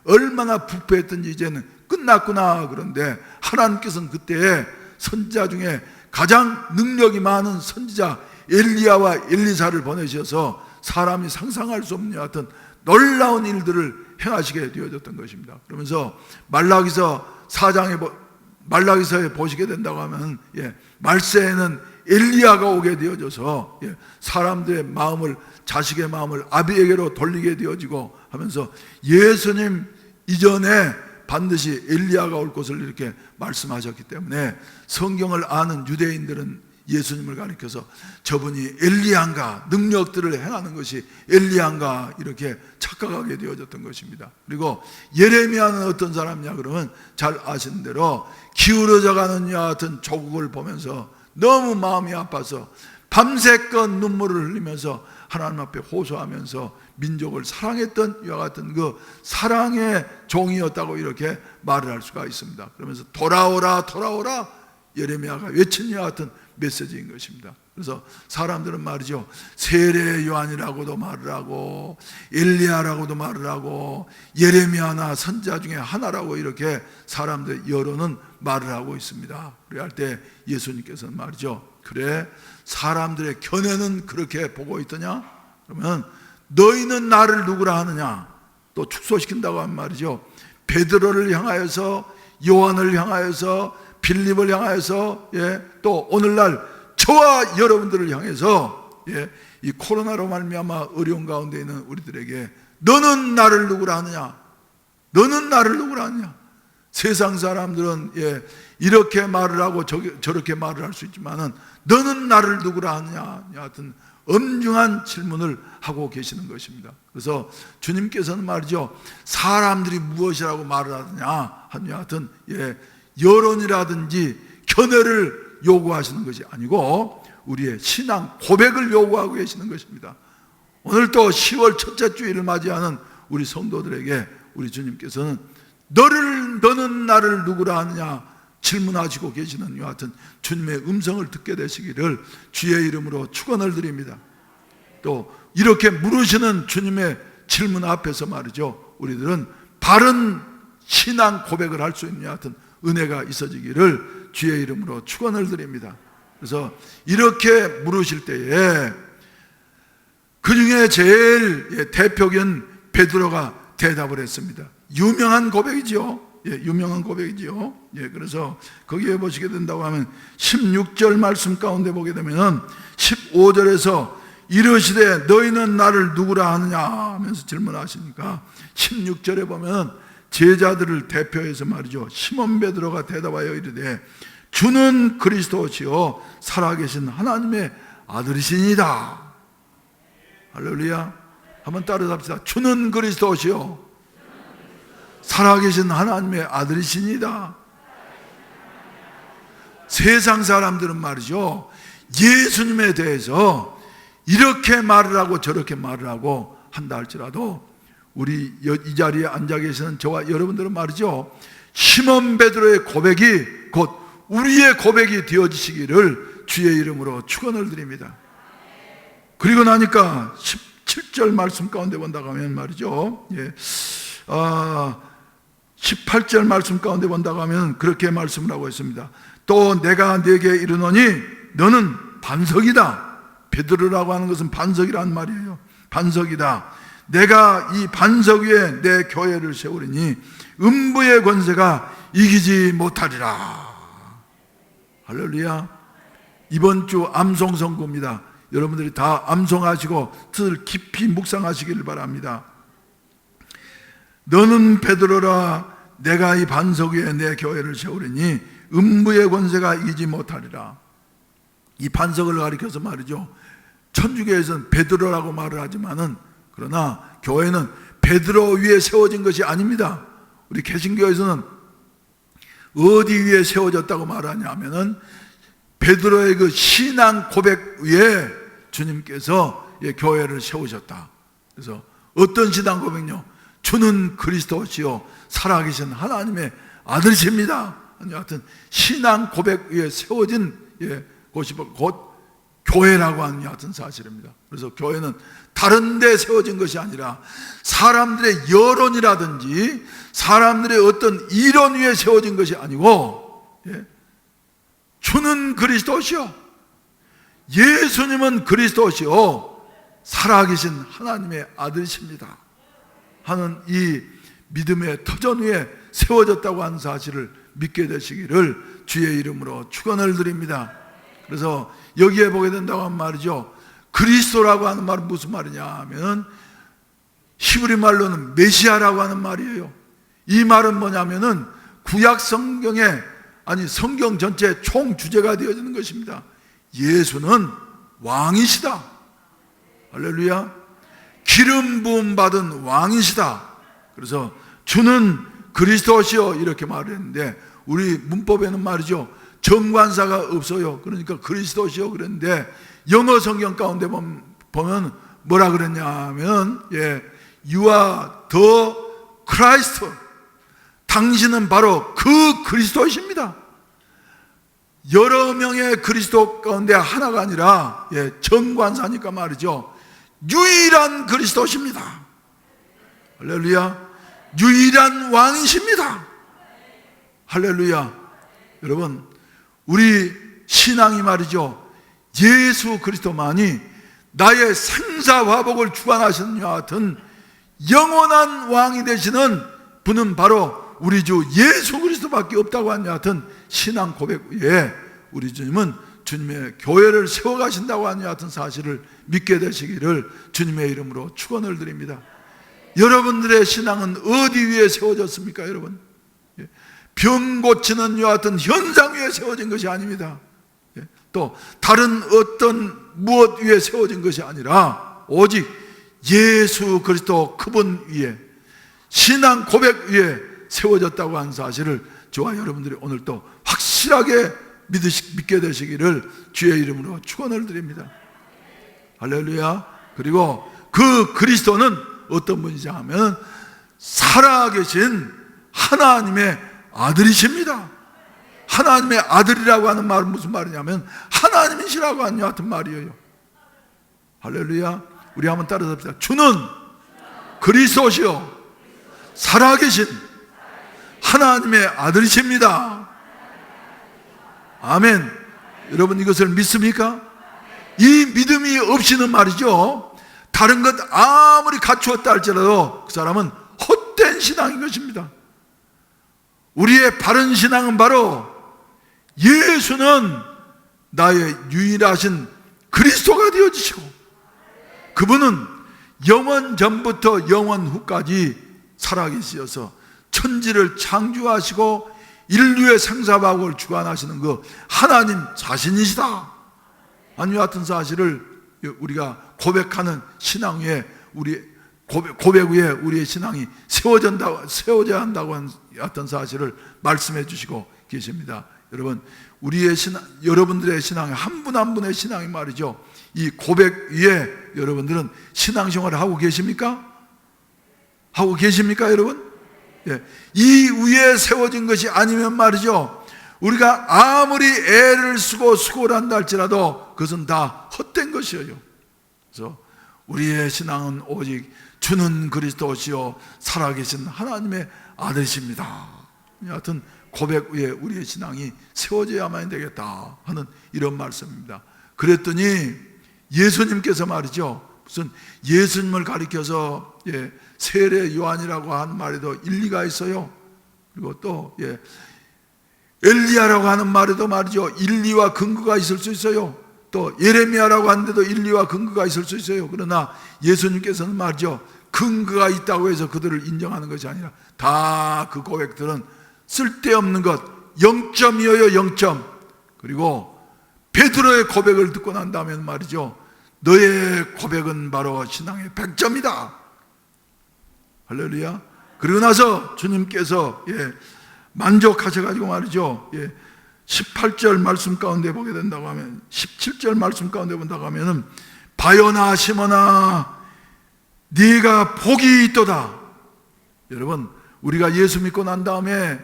얼마나 부패했던지 이제는 끝났구나. 그런데 하나님께서는 그때에 선지자 중에 가장 능력이 많은 선지자 엘리야와 엘리사를 보내셔서 사람이 상상할 수 없는 여하튼 놀라운 일들을 행하시게 되어졌던 것입니다. 그러면서 말라기서 4장에 말라기서에 보시게 된다고 하면 말세에는 엘리야가 오게 되어져서 사람들의 마음을, 자식의 마음을 아비에게로 돌리게 되어지고 하면서 예수님 이전에 반드시 엘리야가 올 것을 이렇게 말씀하셨기 때문에 성경을 아는 유대인들은 예수님을 가리켜서 저분이 엘리야인가, 능력들을 행하는 것이 엘리야인가 이렇게 착각하게 되어졌던 것입니다. 그리고 예레미야는 어떤 사람이냐 그러면 잘 아시는 대로 기울어져 가는 이와 같은 조국을 보면서 너무 마음이 아파서 밤새껏 눈물을 흘리면서 하나님 앞에 호소하면서 민족을 사랑했던 이와 같은 그 사랑의 종이었다고 이렇게 말을 할 수가 있습니다. 그러면서 돌아오라 돌아오라 예레미야가 외친 이와 같은 메시지인 것입니다. 그래서 사람들은 말이죠, 세례 요한이라고도 말을 하고 엘리야라고도 말을 하고 예레미야나 선지자 중에 하나라고 이렇게 사람들 여론은 말을 하고 있습니다. 그래 할 때 예수님께서는 말이죠, 그래 사람들의 견해는 그렇게 보고 있더냐? 그러면 너희는 나를 누구라 하느냐? 또 축소시킨다고 하면 말이죠, 베드로를 향하여서, 요한을 향하여서, 빌립을 향하여서, 또 오늘날 저와 여러분들을 향해서 이 코로나로 말미암아 어려운 가운데 있는 우리들에게 너는 나를 누구라 하느냐? 너는 나를 누구라 하느냐? 세상 사람들은 이렇게 말을 하고 저렇게 말을 할 수 있지만은 너는 나를 누구라 하느냐? 하여튼 엄중한 질문을 하고 계시는 것입니다. 그래서 주님께서는 말이죠, 사람들이 무엇이라고 말을 하느냐 하느냐 하여튼 여론이라든지 견해를 요구하시는 것이 아니고 우리의 신앙 고백을 요구하고 계시는 것입니다. 오늘 또 10월 첫째 주일을 맞이하는 우리 성도들에게 우리 주님께서는 너는 나를 누구라 하느냐 질문하시고 계시는 이와 같은 주님의 음성을 듣게 되시기를 주의 이름으로 축원을 드립니다. 또 이렇게 물으시는 주님의 질문 앞에서 말이죠, 우리들은 바른 신앙 고백을 할 수 있는 이와 같은 은혜가 있어지기를 주의 이름으로 축원을 드립니다. 그래서 이렇게 물으실 때에 그 중에 제일 대표적인 베드로가 대답을 했습니다. 유명한 고백이죠. 유명한 고백이죠. 그래서 거기에 보시게 된다고 하면 16절 말씀 가운데 보게 되면 15절에서 이르시되 너희는 나를 누구라 하느냐 하면서 질문하시니까 16절에 보면 제자들을 대표해서 말이죠, 시몬 베드로가 대답하여 이르되 주는 그리스도시요 살아계신 하나님의 아들이시니이다. 할렐루야. 한번 따라서 합시다. 주는 그리스도시요 살아계신 하나님의 아들이시니이다. 세상 사람들은 말이죠, 예수님에 대해서 이렇게 말을 하고 저렇게 말을 하고 한다 할지라도 우리 이 자리에 앉아 계시는 저와 여러분들은 말이죠, 시몬 베드로의 고백이 곧 우리의 고백이 되어지시기를 주의 이름으로 축원을 드립니다. 그리고 나니까 17절 말씀 가운데 본다고 하면 말이죠, 18절 말씀 가운데 본다고 하면 그렇게 말씀을 하고 있습니다. 또 내가 네게 이르노니 너는 반석이다. 베드로라고 하는 것은 반석이라는 말이에요. 반석이다. 내가 이 반석 위에 내 교회를 세우리니 음부의 권세가 이기지 못하리라. 할렐루야. 이번 주 암송 선고입니다. 여러분들이 다 암송하시고 뜻을 깊이 묵상하시기를 바랍니다. 너는 베드로라. 내가 이 반석 위에 내 교회를 세우리니 음부의 권세가 이기지 못하리라. 이 반석을 가리켜서 말이죠, 천주교에서는 베드로라고 말을 하지만은 그러나 교회는 베드로 위에 세워진 것이 아닙니다. 우리 개신교에서는 어디 위에 세워졌다고 말하냐면은 베드로의 그 신앙 고백 위에 주님께서 교회를 세우셨다. 그래서 어떤 신앙 고백요? 주는 그리스도시요 살아계신 하나님의 아들이십니다. 하여튼 신앙 고백 위에 세워진 곳이 곧 교회라고 하는 같은 사실입니다. 그래서 교회는 다른 데 세워진 것이 아니라 사람들의 여론이라든지 사람들의 어떤 이론 위에 세워진 것이 아니고 주는 그리스도시요 예수님은 그리스도시요 살아계신 하나님의 아들이십니다 하는 이 믿음의 터전 위에 세워졌다고 하는 사실을 믿게 되시기를 주의 이름으로 축원을 드립니다. 그래서 여기에 보게 된다고 하면 말이죠, 그리스도라고 하는 말은 무슨 말이냐 하면 히브리 말로는 메시아라고 하는 말이에요. 이 말은 뭐냐면은 구약 성경에, 아니 성경 전체의 총 주제가 되어지는 것입니다. 예수는 왕이시다. 할렐루야. 기름 부음 받은 왕이시다. 그래서 주는 그리스도시요 이렇게 말을 했는데, 우리 문법에는 말이죠, 정관사가 없어요. 그러니까 그리스도시요 그랬는데, 영어 성경 가운데 보면 뭐라 그랬냐 하면, You are the Christ. 당신은 바로 그 그리스도이십니다. 여러 명의 그리스도 가운데 하나가 아니라, 정관사니까 말이죠, 유일한 그리스도십니다. 할렐루야. 유일한 왕이십니다. 할렐루야. 여러분, 우리 신앙이 말이죠, 예수 그리스도만이 나의 생사화복을 주관하시는 이와 같은 영원한 왕이 되시는 분은 바로 우리 주 예수 그리스도밖에 없다고 하는 같은 신앙 고백 위에 우리 주님은 주님의 교회를 세워가신다고 하는 같은 사실을 믿게 되시기를 주님의 이름으로 축원을 드립니다. 여러분들의 신앙은 어디 위에 세워졌습니까? 여러분, 병 고치는 이와 같은 현상 위에 세워진 것이 아닙니다. 또 다른 어떤 무엇 위에 세워진 것이 아니라 오직 예수 그리스도 그분 위에, 신앙 고백 위에 세워졌다고 하는 사실을 저와 여러분들이 오늘 또 확실하게 믿게 되시기를 주의 이름으로 축원을 드립니다. 할렐루야. 그리고 그 그리스도는 어떤 분이냐 하면 살아계신 하나님의 아들이십니다. 하나님의 아들이라고 하는 말은 무슨 말이냐면 하나님이시라고 하는 같은 말이에요. 할렐루야. 우리 한번 따라서 합시다. 주는 그리스도시요 살아계신 하나님의 아들이십니다. 아멘. 여러분, 이것을 믿습니까? 이 믿음이 없이는 말이죠, 다른 것 아무리 갖추었다 할지라도 그 사람은 헛된 신앙인 것입니다. 우리의 바른 신앙은 바로 예수는 나의 유일하신 그리스도가 되어지시고, 그분은 영원 전부터 영원 후까지 살아계시어서 천지를 창조하시고 인류의 생사화복을 주관하시는 그 하나님 자신이시다 하는 같은 사실을 우리가 고백하는 신앙 위에, 우리 고백 위에 우리의 신앙이 세워져야 한다고 하는 어떤 사실을 말씀해 주시고 계십니다. 여러분, 우리의 신앙, 여러분들의 신앙이 한 분 한 분의 신앙이 말이죠, 이 고백 위에 여러분들은 신앙생활을 하고 계십니까? 하고 계십니까, 여러분? 이 위에 세워진 것이 아니면 말이죠, 우리가 아무리 애를 쓰고 수고를 한다 할지라도 그것은 다 헛된 것이에요. 그래서 우리의 신앙은 오직 주는 그리스도시요 살아계신 하나님의 아들이십니다. 여하튼 고백 위에 우리의 신앙이 세워져야만 되겠다 하는 이런 말씀입니다. 그랬더니 예수님께서 말이죠, 무슨 예수님을 가리켜서 세례 요한이라고 하는 말에도 일리가 있어요. 그리고 또 엘리야라고 하는 말에도 말이죠, 일리와 근거가 있을 수 있어요. 또 예레미야라고 하는데도 일리와 근거가 있을 수 있어요. 그러나 예수님께서는 말이죠, 근거가 있다고 해서 그들을 인정하는 것이 아니라 다 그 고백들은 쓸데없는 것, 0점이에요. 0점. 그리고 베드로의 고백을 듣고 난 다음에 말이죠, 너의 고백은 바로 신앙의 100점이다. 할렐루야. 그러고 나서 주님께서 만족하셔가지고 말이죠, 18절 말씀 가운데 보게 된다고 하면, 17절 말씀 가운데 본다고 하면은 바요나 시몬아 네가 복이 있도다. 여러분, 우리가 예수 믿고 난 다음에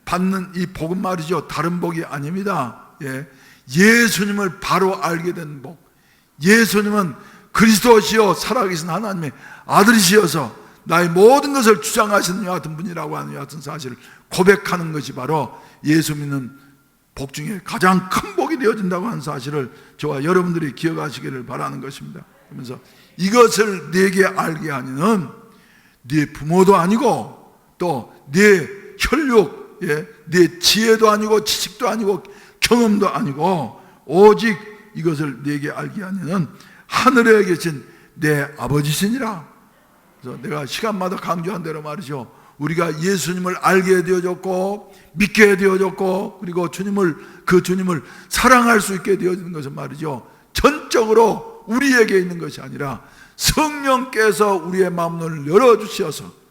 받는 이 복은 말이죠, 다른 복이 아닙니다. 예수님을 바로 알게 된 복, 예수님은 그리스도시요 살아계신 하나님의 아들이시여서 나의 모든 것을 주장하시는 여 같은 분이라고 하는 여 같은 사실을 고백하는 것이 바로 예수 믿는 복 중에 가장 큰 복이 되어진다고 하는 사실을 저와 여러분들이 기억하시기를 바라는 것입니다. 그러면서 이것을 네게 알게 하니는 네 부모도 아니고 또 네 혈육, 네 지혜도 아니고 지식도 아니고 경험도 아니고 오직 이것을 네게 알게 하니는 하늘에 계신 내 아버지시니라. 그래서 내가 시간마다 강조한 대로 말이죠. 우리가 예수님을 알게 되어졌고 믿게 되어졌고 그리고 그 주님을 사랑할 수 있게 되어지는 것은 말이죠. 전적으로 우리에게 있는 것이 아니라 성령께서 우리의 마음을 열어주셔서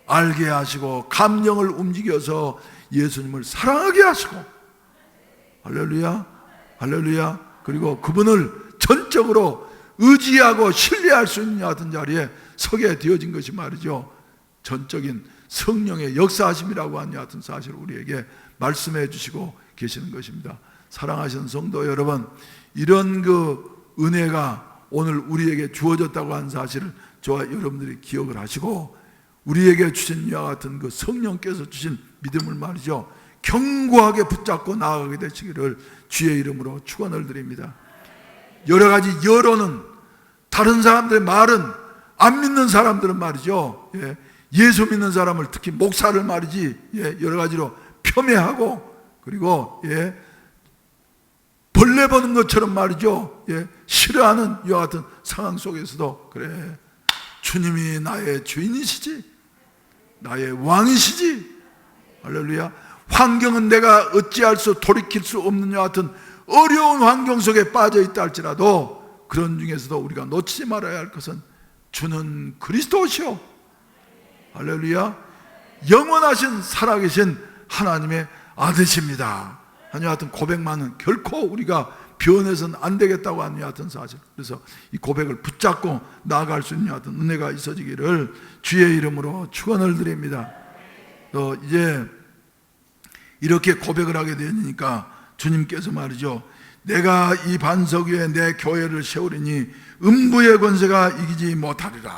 알게 하시고 감정을 움직여서 예수님을 사랑하게 하시고 할렐루야 할렐루야 그리고 그분을 전적으로 의지하고 신뢰할 수 있는 같은 자리에 서게 되어진 것이 말이죠. 전적인 성령의 역사하심이라고 하는 같은 사실을 우리에게 말씀해 주시고 계시는 것입니다. 사랑하시는 성도 여러분, 이런 그 은혜가 오늘 우리에게 주어졌다고 하는 사실을 저와 여러분들이 기억을 하시고 우리에게 주신 이와 같은 그 성령께서 주신 믿음을 말이죠. 견고하게 붙잡고 나아가게 되시기를 주의 이름으로 축원을 드립니다. 여러 가지 여론은 다른 사람들의 말은 안 믿는 사람들은 말이죠. 예수 믿는 사람을 특히 목사를 말이지 여러 가지로 폄훼하고 그리고 벌레 보는 것처럼 말이죠. 싫어하는 이와 같은 상황 속에서도 그래 주님이 나의 주인이시지 나의 왕이시지 할렐루야 환경은 내가 어찌할 수 돌이킬 수 없는 이와 같은 어려운 환경 속에 빠져 있다 할지라도 그런 중에서도 우리가 놓치지 말아야 할 것은 주는 그리스도시오 할렐루야 영원하신 살아계신 하나님의 아들이십니다 하는 같은 고백만은 결코 우리가 변해서는 안 되겠다고 하는 같은 사실 그래서 이 고백을 붙잡고 나아갈 수 있는 같은 은혜가 있어지기를 주의 이름으로 축원을 드립니다. 또 이제 이렇게 고백을 하게 되니까 주님께서 말이죠 내가 이 반석 위에 내 교회를 세우리니 음부의 권세가 이기지 못하리라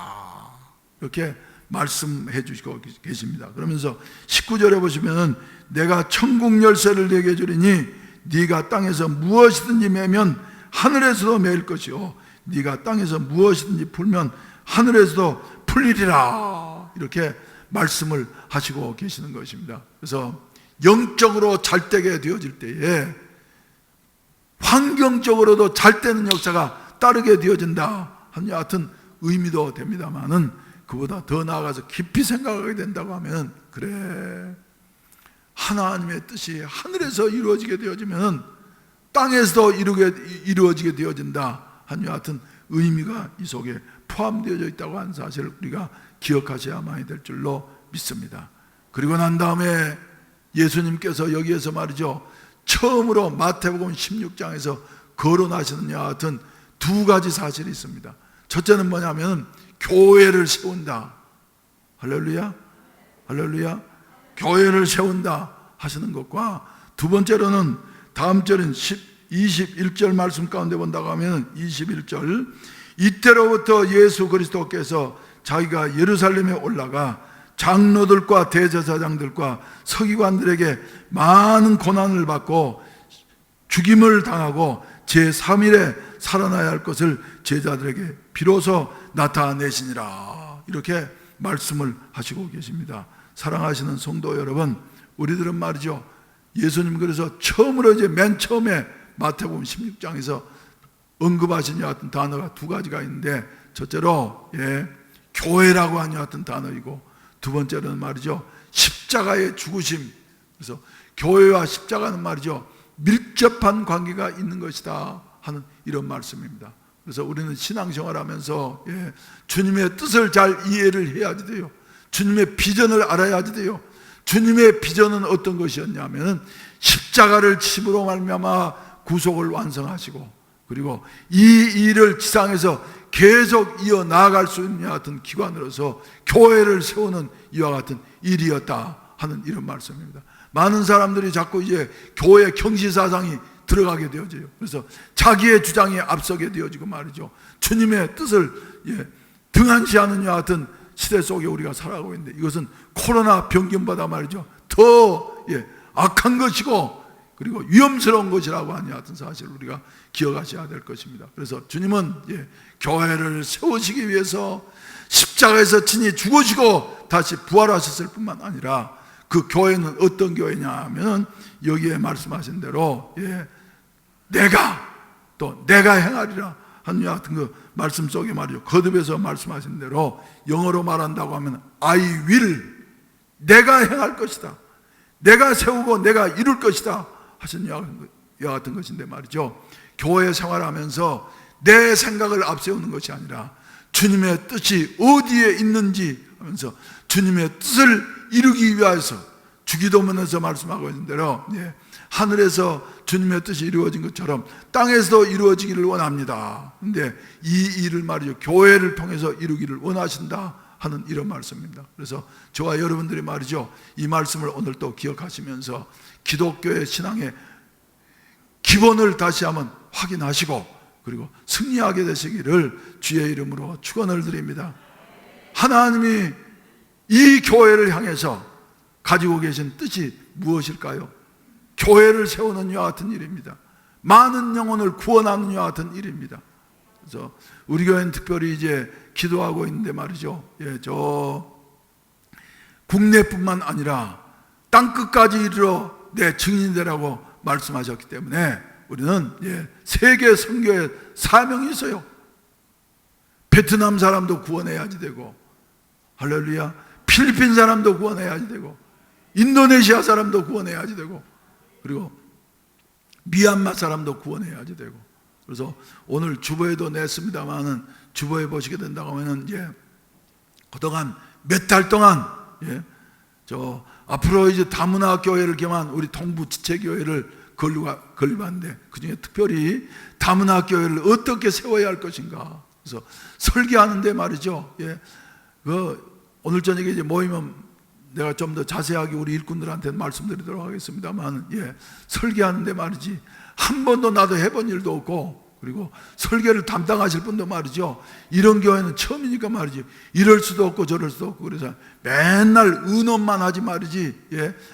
이렇게 말씀해 주시고 계십니다. 그러면서 19절에 보시면 내가 천국 열쇠를 내게 주리니 네가 땅에서 무엇이든지 매면 하늘에서도 매일 것이요 네가 땅에서 무엇이든지 풀면 하늘에서도 풀리리라 이렇게 말씀을 하시고 계시는 것입니다. 그래서 영적으로 잘되게 되어질 때에 환경적으로도 잘되는 역사가 따르게 되어진다 하는 같은 의미도 됩니다만은 그보다 더 나아가서 깊이 생각하게 된다고 하면 그래 하나님의 뜻이 하늘에서 이루어지게 되어지면 땅에서도 이루어지게 되어진다 하는 같은 의미가 이 속에 포함되어져 있다고 하는 사실을 우리가 기억하셔야만 될 줄로 믿습니다. 그리고 난 다음에 예수님께서 여기에서 말이죠 처음으로 마태복음 16장에서 거론하시는 이와 같은 두 가지 사실이 있습니다. 첫째는 뭐냐면 교회를 세운다 할렐루야 할렐루야 교회를 세운다 하시는 것과 두 번째로는 다음 절인 21절 말씀 가운데 본다고 하면 21절 이때로부터 예수 그리스도께서 자기가 예루살렘에 올라가 장로들과 대제사장들과 서기관들에게 많은 고난을 받고 죽임을 당하고 제3일에 살아나야 할 것을 제자들에게 비로소 나타내시니라 이렇게 말씀을 하시고 계십니다. 사랑하시는 성도 여러분, 우리들은 말이죠 예수님 그래서 처음으로 이제 맨 처음에 마태복음 16장에서 언급하신 이 같은 단어가 두 가지가 있는데 첫째로 교회라고 하는 같은 단어이고 두 번째로는 말이죠 십자가의 죽으심. 그래서 교회와 십자가는 말이죠 밀접한 관계가 있는 것이다 하는 이런 말씀입니다. 그래서 우리는 신앙생활하면서 주님의 뜻을 잘 이해를 해야지 돼요. 주님의 비전을 알아야지 돼요. 주님의 비전은 어떤 것이었냐면 십자가를 침으로 말미암아 구속을 완성하시고 그리고 이 일을 지상에서 계속 이어나갈 수 있는 이와 같은 기관으로서 교회를 세우는 이와 같은 일이었다 하는 이런 말씀입니다. 많은 사람들이 자꾸 이제 교회 경시사상이 들어가게 되어져요. 그래서 자기의 주장이 앞서게 되어지고 말이죠 주님의 뜻을 등한시하는 이와 같은 시대 속에 우리가 살아가고 있는데 이것은 코로나 병균보다 말이죠 더 악한 것이고 그리고 위험스러운 것이라고 하는 같은 사실을 우리가 기억하셔야 될 것입니다. 그래서 주님은 교회를 세우시기 위해서 십자가에서 친히 죽으시고 다시 부활하셨을 뿐만 아니라 그 교회는 어떤 교회냐 하면 여기에 말씀하신 대로 내가 행하리라 하는 같은 그 말씀 속에 말이죠. 거듭해서 말씀하신 대로 영어로 말한다고 하면 I will, 내가 행할 것이다, 내가 세우고 내가 이룰 것이다 하신 이와 같은 것인데 말이죠. 교회 생활하면서 내 생각을 앞세우는 것이 아니라 주님의 뜻이 어디에 있는지 하면서 주님의 뜻을 이루기 위해서 주기도문에서 말씀하고 있는 대로 하늘에서 주님의 뜻이 이루어진 것처럼 땅에서도 이루어지기를 원합니다. 그런데 이 일을 말이죠, 교회를 통해서 이루기를 원하신다 하는 이런 말씀입니다. 그래서 저와 여러분들이 말이죠, 이 말씀을 오늘 또 기억하시면서 기독교의 신앙의 기본을 다시 한번 확인하시고 그리고 승리하게 되시기를 주의 이름으로 축원을 드립니다. 하나님이 이 교회를 향해서 가지고 계신 뜻이 무엇일까요? 교회를 세우는 이와 같은 일입니다. 많은 영혼을 구원하는 이와 같은 일입니다. 그래서 우리 교회는 특별히 이제 기도하고 있는데 말이죠, 저 국내뿐만 아니라 땅끝까지 이르러 내 증인이 되라고 말씀하셨기 때문에 우리는 세계 선교의 사명이 있어요. 베트남 사람도 구원해야지 되고, 할렐루야, 필리핀 사람도 구원해야지 되고, 인도네시아 사람도 구원해야지 되고, 그리고 미얀마 사람도 구원해야지 되고. 그래서 오늘 주보에도 냈습니다만은 주보에 보시게 된다고 하면은 그동안 몇 달 동안 저 앞으로 이제 다문화 교회를 겸한 우리 동부 지체 교회를 건립하는데 그중에 특별히 다문화 교회를 어떻게 세워야 할 것인가. 그래서 설계하는데 말이죠. 오늘 저녁에 이제 모이면 내가 좀 더 자세하게 우리 일꾼들한테 말씀드리도록 하겠습니다만, 설계하는데 말이지 한 번도 나도 해본 일도 없고, 그리고 설계를 담당하실 분도 말이죠, 이런 교회는 처음이니까 말이지 이럴 수도 없고 저럴 수도 없고, 그래서 맨날 의논만 하지 말이지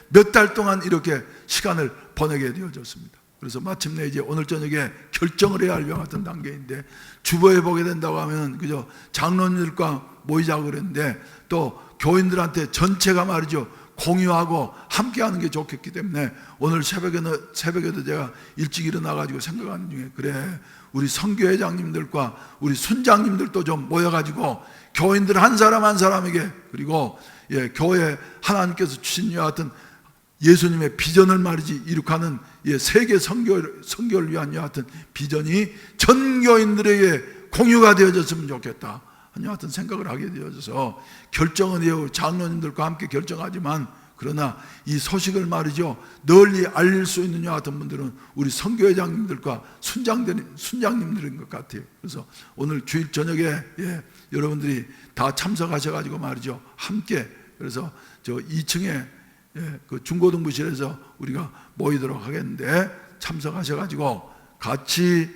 몇 달 동안 이렇게 시간을 보내게 되어졌습니다. 그래서 마침내 이제 오늘 저녁에 결정을 해야 할 이와 같은 단계인데, 주보에 보게 된다고 하면 그저 장로님들과 모이자고 그랬는데 또 교인들한테 전체가 말이죠 공유하고 함께하는 게 좋겠기 때문에 오늘 새벽에도 제가 일찍 일어나가지고 생각하는 중에, 그래 우리 선교회장님들과 우리 순장님들도 좀 모여가지고 교인들 한 사람 한 사람에게, 그리고 교회 하나님께서 주신 이와 같은 예수님의 비전을 말이지 이룩하는 세계 선교를 위한 이와 같은 비전이 전 교인들에게 공유가 되어졌으면 좋겠다 하는 같은 생각을 하게 되어져서, 결정은 장로님들과 함께 결정하지만 그러나 이 소식을 말이죠 널리 알릴 수 있는 이와 같은 분들은 우리 선교회장님들과 순장님들인 것 같아요. 그래서 오늘 주일 저녁에 여러분들이 다 참석하셔가지고 말이죠 함께, 그래서 저 2층에 그 중고등부실에서 우리가 모이도록 하겠는데 참석하셔가지고 같이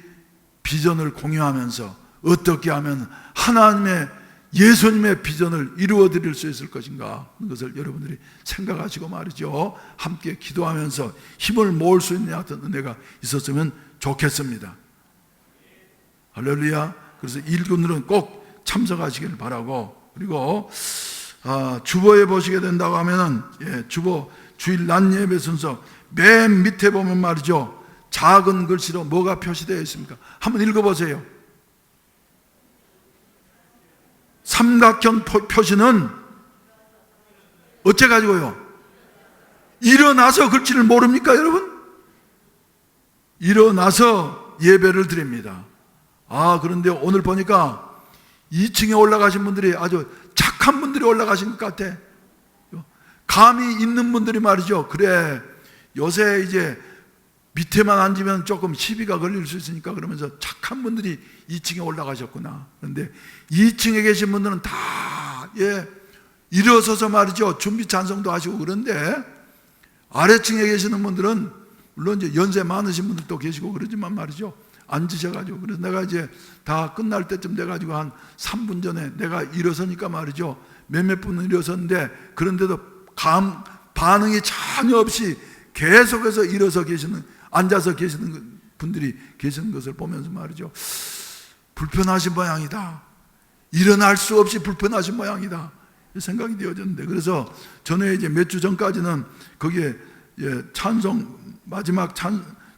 비전을 공유하면서 어떻게 하면 하나님의 예수님의 비전을 이루어 드릴 수 있을 것인가 하는 것을 여러분들이 생각하시고 말이죠 함께 기도하면서 힘을 모을 수 있는 같은 은혜가 있었으면 좋겠습니다. 할렐루야. 그래서 일꾼들은 꼭 참석하시길 바라고, 그리고 주보에 보시게 된다고 하면은 주보 주일 낮 예배 순서 맨 밑에 보면 말이죠 작은 글씨로 뭐가 표시되어 있습니까? 한번 읽어보세요. 삼각형 표시는 어째 가지고요? 일어나서 글씨를 모릅니까 여러분? 일어나서 예배를 드립니다. 그런데 오늘 보니까 2층에 올라가신 분들이 아주 착한 분들이 올라가신 것 같아. 감이 있는 분들이 말이죠, 그래 요새 이제 밑에만 앉으면 조금 시비가 걸릴 수 있으니까 그러면서 착한 분들이 2층에 올라가셨구나. 그런데 2층에 계신 분들은 다 일어서서 말이죠 준비 찬송도 하시고, 그런데 아래층에 계시는 분들은 물론 이제 연세 많으신 분들도 계시고 그러지만 말이죠 앉으셔가지고, 그래서 내가 이제 다 끝날 때쯤 돼가지고 한 3분 전에 내가 일어서니까 말이죠 몇몇 분은 일어섰는데 그런데도 반응이 전혀 없이 계속해서 일어서 계시는, 앉아서 계시는 분들이 계시는 것을 보면서 말이죠, 불편하신 모양이다, 일어날 수 없이 불편하신 모양이다, 생각이 되어졌는데, 그래서 전에 이제 몇 주 전까지는 거기에 찬송, 마지막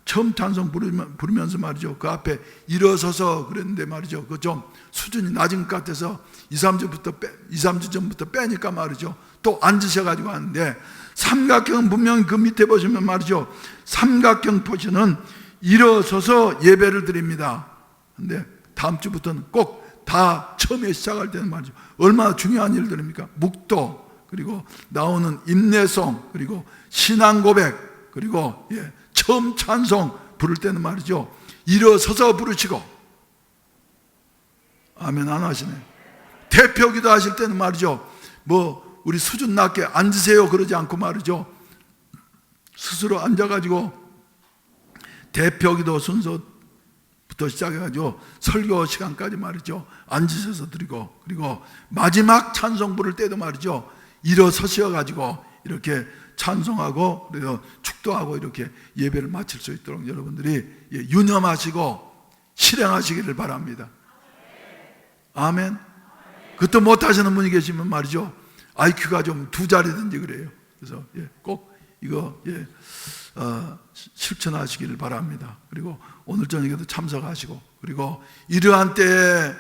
처음 찬송 부르면서 말이죠, 그 앞에 일어서서 그랬는데 말이죠, 그 좀 수준이 낮은 것 같아서 2, 3주 전부터 빼니까 말이죠, 또 앉으셔가지고 하는데, 삼각형은 분명히 그 밑에 보시면 말이죠, 삼각형 표시는 일어서서 예배를 드립니다. 근데 다음 주부터는 꼭 다 처음에 시작할 때는 말이죠, 얼마나 중요한 일들입니까? 묵도, 그리고 나오는 인내송, 그리고 신앙 고백, 그리고 처음 찬송 부를 때는 말이죠, 일어서서 부르시고, 아멘 안 하시네. 대표 기도 하실 때는 말이죠, 뭐 우리 수준 낮게 앉으세요 그러지 않고 말이죠, 스스로 앉아가지고 대표 기도 순서부터 시작해가지고 설교 시간까지 말이죠, 앉으셔서 드리고, 그리고 마지막 찬송 부를 때도 말이죠, 일어서셔가지고 이렇게 찬송하고, 그래서 축도하고 이렇게 예배를 마칠 수 있도록 여러분들이 유념하시고 실행하시기를 바랍니다. 아멘. 그것도 못하시는 분이 계시면 말이죠, IQ가 좀 2자리든지 그래요. 그래서 꼭 이거 실천하시기를 바랍니다. 그리고 오늘 저녁에도 참석하시고, 그리고 이러한 때에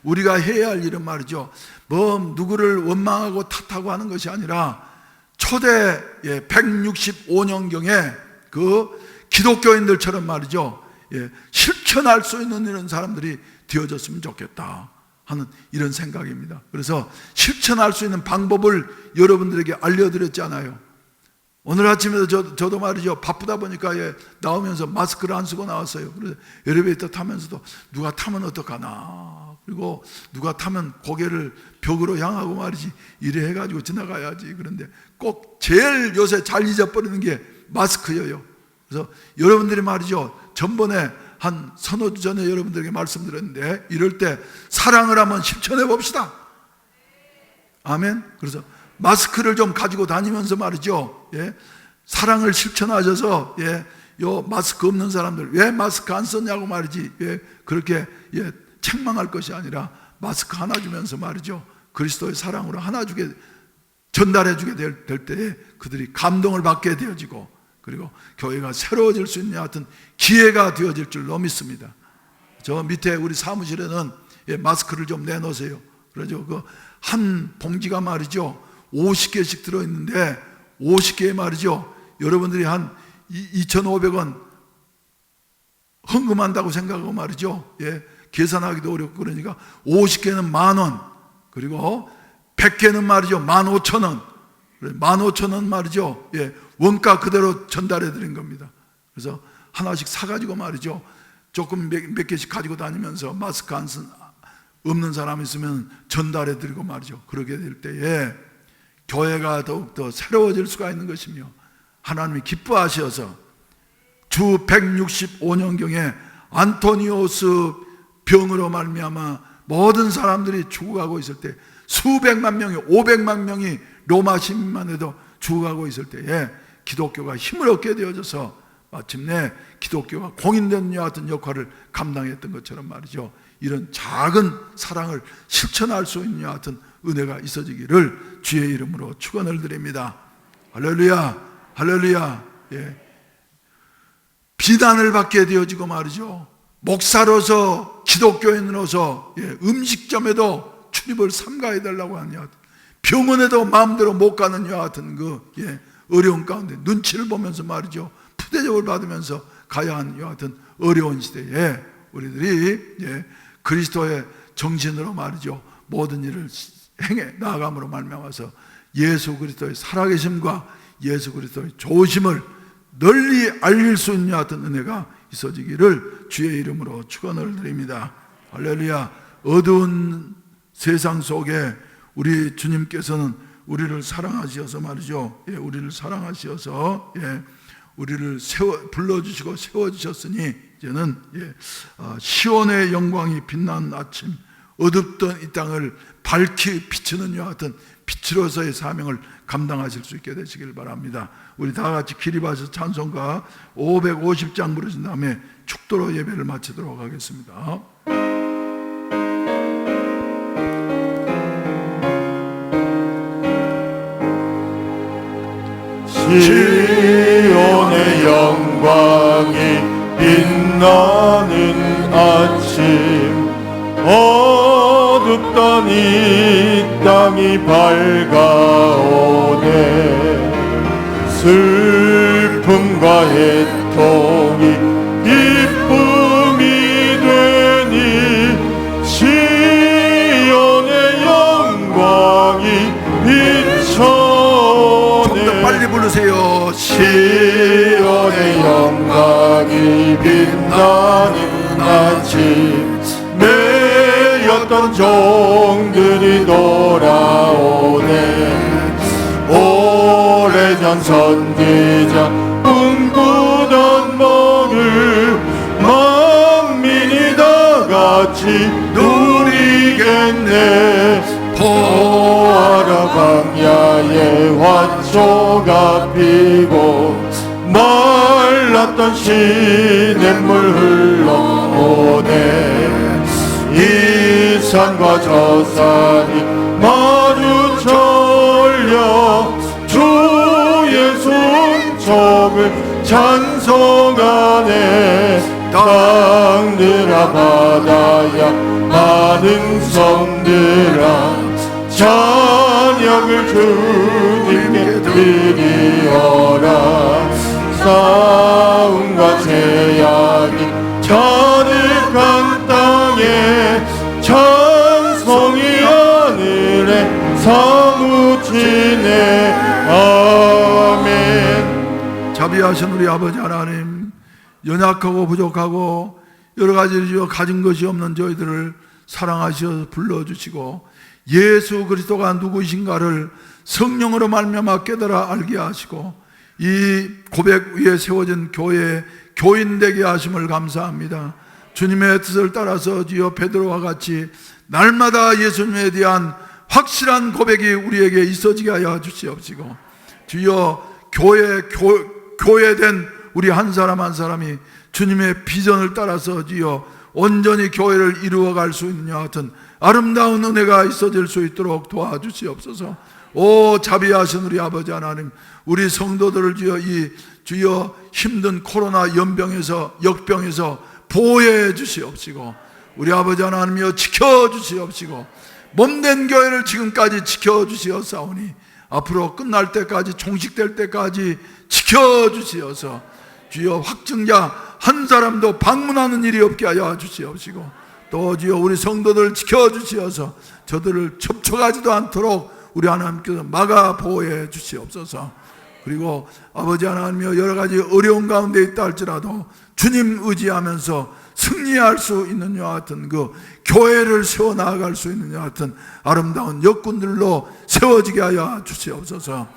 우리가 해야 할 일은 말이죠, 뭐 누구를 원망하고 탓하고 하는 것이 아니라 초대 165년경에 그 기독교인들처럼 말이죠, 실천할 수 있는 이런 사람들이 되어졌으면 좋겠다 하는 이런 생각입니다. 그래서 실천할 수 있는 방법을 여러분들에게 알려드렸잖아요. 오늘 아침에도 저도 말이죠, 바쁘다 보니까 나오면서 마스크를 안 쓰고 나왔어요. 그래서 엘리베이터 타면서도 누가 타면 어떡하나, 그리고 누가 타면 고개를 벽으로 향하고 말이지 이래 해가지고 지나가야지. 그런데 꼭 제일 요새 잘 잊어버리는 게 마스크예요. 그래서 여러분들이 말이죠, 전번에 한 서너 주 전에 여러분들에게 말씀드렸는데, 이럴 때 사랑을 한번 실천해 봅시다. 아멘. 그래서 마스크를 좀 가지고 다니면서 말이죠, 사랑을 실천하셔서 요 마스크 없는 사람들 왜 마스크 안 썼냐고 말이지, 그렇게 책망할 것이 아니라 마스크 하나 주면서 말이죠, 그리스도의 사랑으로 하나 주게, 전달해 주게 될 때에 그들이 감동을 받게 되어지고, 그리고 교회가 새로워질 수 있는 하여튼 기회가 되어질 줄로 믿습니다. 저 밑에 우리 사무실에는 마스크를 좀 내놓으세요. 그러죠. 그 한 봉지가 말이죠, 50개씩 들어있는데 50개에 말이죠, 여러분들이 한 2,500원 헌금한다고 생각하고 말이죠, 계산하기도 어렵고 그러니까 50개는 10,000원, 그리고 100개는 말이죠 15,000원, 15,000원 말이죠, 원가 그대로 전달해 드린 겁니다. 그래서 하나씩 사가지고 말이죠, 조금 몇 개씩 가지고 다니면서 마스크 없는 사람이 있으면 전달해 드리고 말이죠. 그러게 될 때에 교회가 더욱더 새로워질 수가 있는 것이며, 하나님이 기뻐하셔서 주 165년경에 안토니오스 병으로 말미암아 모든 사람들이 죽어가고 있을 때, 수백만 명이 500만 명이 로마 시민만 해도 죽어가고 있을 때에 기독교가 힘을 얻게 되어져서 마침내 기독교가 공인된 여 같은 역할을 감당했던 것처럼 말이죠, 이런 작은 사랑을 실천할 수 있는 여 같은 은혜가 있어지기를 주의 이름으로 축원을 드립니다. 할렐루야, 할렐루야. 비난을 받게 되어지고 말이죠, 목사로서 기독교인으로서 음식점에도 출입을 삼가해 달라고 하는 여 같은, 병원에도 마음대로 못 가는 여 같은 그 어려운 가운데 눈치를 보면서 말이죠, 푸대접을 받으면서 가야 하는 여 같은 어려운 시대에 우리들이 그리스도의 정신으로 말이죠, 모든 일을 행해 나아감으로 말미암아서 예수 그리스도의 살아계심과 예수 그리스도의 좋으심을 널리 알릴 수 있는 같은 은혜가 있어지기를 주의 이름으로 축원을 드립니다. 할렐루야. 어두운 세상 속에 우리 주님께서는 우리를 사랑하셔서 말이죠, 우리를 사랑하셔서 우리를 불러주시고 세워주셨으니 이제는 시온의 영광이 빛나는 아침, 어둡던 이 땅을 밝히 비추는 이와 같은 빛으로서의 사명을 감당하실 수 있게 되시길 바랍니다. 우리 다 같이 기립하셔서 찬송가 550장 부르신 다음에 축도로 예배를 마치도록 하겠습니다. 시온의 영광이 빛나는 아침, 어둡던 이 땅이 밝아오네. 슬픔과 애통이 기쁨이 되니 시온의 영광이 비춰내. 좀 더 빨리 부르세요. 시온의 영광이 빛나는 아침, 매였던 종들이 돌아오네. 오래전 선지자 꿈꾸던梦을 만민이 다 같이 누리겠네. 보아라 광야에 화초가 피고 말랐던 시냇물 흘러오네. 이 산과 저 산이 마주쳐올려 주의 순종을 찬송하네. 땅들아 바다야 많은 성들아 찬양을 주님께 드리어라. 싸움과 죄악이 가득한 땅에 찬송이 하늘에 사무치네. 아멘. 자비하신 우리 아버지 하나님, 연약하고 부족하고 여러 가지 가진 것이 없는 저희들을 사랑하셔서 불러주시고 예수 그리스도가 누구이신가를 성령으로 말미암아 깨달아 알게 하시고 이 고백 위에 세워진 교회의 교인 되게 하심을 감사합니다. 주님의 뜻을 따라서 주여 베드로와 같이 날마다 예수님에 대한 확실한 고백이 우리에게 있어지게 하여 주시옵시고 주여 교회된 우리 한 사람 한 사람이 주님의 비전을 따라서 주여 온전히 교회를 이루어갈 수 있는 이와 같은 아름다운 은혜가 있어질 수 있도록 도와주시옵소서. 오 자비하신 우리 아버지 하나님, 우리 성도들을 주여 힘든 코로나 역병에서 보호해 주시옵시고 우리 아버지 하나님이여 지켜주시옵시고 몸된 교회를 지금까지 지켜주시옵사오니 앞으로 끝날 때까지 종식될 때까지 지켜주시어서 주여 확증자 한 사람도 방문하는 일이 없게 하여 주시옵시고 또 주여 우리 성도들 지켜주시어서 저들을 접촉하지도 않도록 우리 하나님께서 막아 보호해 주시옵소서. 그리고 아버지 하나님이여 여러 가지 어려운 가운데 있다 할지라도 주님 의지하면서 승리할 수 있는 이와 같은 그 교회를 세워나갈 수 있는 이와 같은 아름다운 역군들로 세워지게 하여 주시옵소서.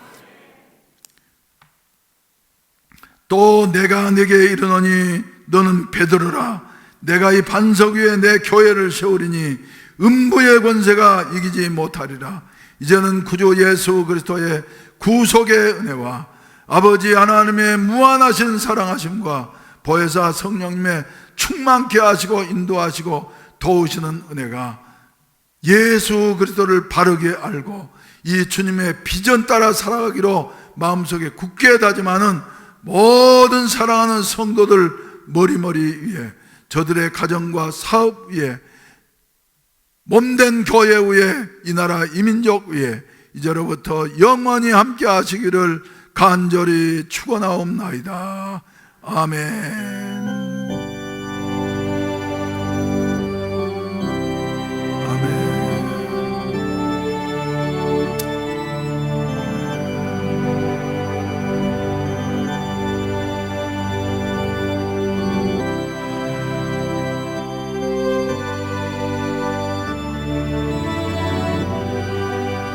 또 내가 네게 이르노니 너는 베드로라. 내가 이 반석 위에 내 교회를 세우리니 음부의 권세가 이기지 못하리라. 이제는 구주 예수 그리스도의 구속의 은혜와 아버지 하나님의 무한하신 사랑하심과 보혜사 성령님의 충만케 하시고 인도하시고 도우시는 은혜가 예수 그리스도를 바르게 알고 이 주님의 비전 따라 살아가기로 마음속에 굳게 다짐하는 모든 사랑하는 성도들 머리머리 위에 저들의 가정과 사업 위에 몸된 교회 위에 이 나라 이민족 위에 이제로부터 영원히 함께 하시기를 간절히 축원하옵나이다. 아멘.